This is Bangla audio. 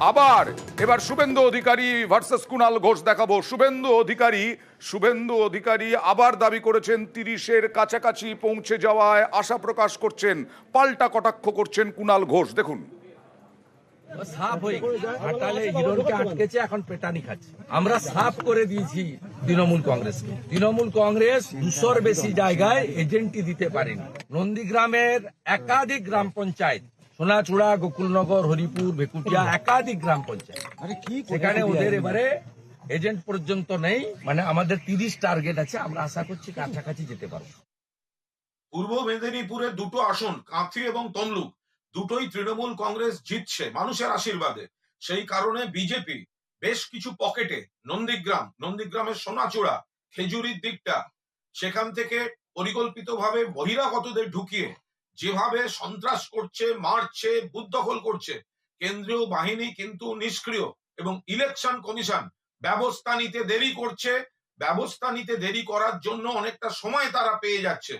আবার এবার শুভেন্দু অধিকারী ভার্সেস কুণাল ঘোষ দেখাবো। শুভেন্দু অধিকারী আবার দাবি করেছেন 30-এর কাছাকাছি পৌঁছে যাওয়ায় আশা প্রকাশ করছেন, পাল্টা কটাক্ষ করছেন কুণাল ঘোষ। দেখুন। সাফ হয়ে ঘাটালে হিরণকে আটকেছে, এখন পেটানি খাচ্ছে। আমরা সাফ করে দিয়েছি তৃণমূল কংগ্রেসকে। তৃণমূল কংগ্রেস 200-র বেশি জায়গায় এজেন্টই দিতে পারেনি। নন্দীগ্রামের একাধিক গ্রাম পঞ্চায়েত, সোনাচূড়া, গোকুলনগর, হরিপুর, ভেকুটিয়া, একাধিক গ্রাম পঞ্চায়েত, সেখানে ওদের এবারে এজেন্ট পর্যন্ত নেই। মানে আমাদের 30 টার্গেট আছে, আমরা আশা করছি কাছাকাছি যেতে পারবো। পূর্ব মেদিনীপুরে দুটো আসন, কাঁথি এবং তমলুক, দুটোই তৃণমূল কংগ্রেস জিতছে মানুষের আশীর্বাদে। সেই কারণে বিজেপি বেশ কিছু পকেটে নন্দীগ্রামের সোনাচূড়া, খেজুরির দিকটা, সেখান থেকে পরিকল্পিতভাবে বহিরাগতদের ঢুকিয়ে যেভাবে সন্ত্রাস করছে, মারছে, বুথ দখল করছে, কেন্দ্রীয় বাহিনী কিন্তু নিষ্ক্রিয় এবং ইলেকশন কমিশন ব্যবস্থা নিতে দেরি করছে। ব্যবস্থা নিতে দেরি করার জন্য অনেকটা সময় তারা পেয়ে যাচ্ছে।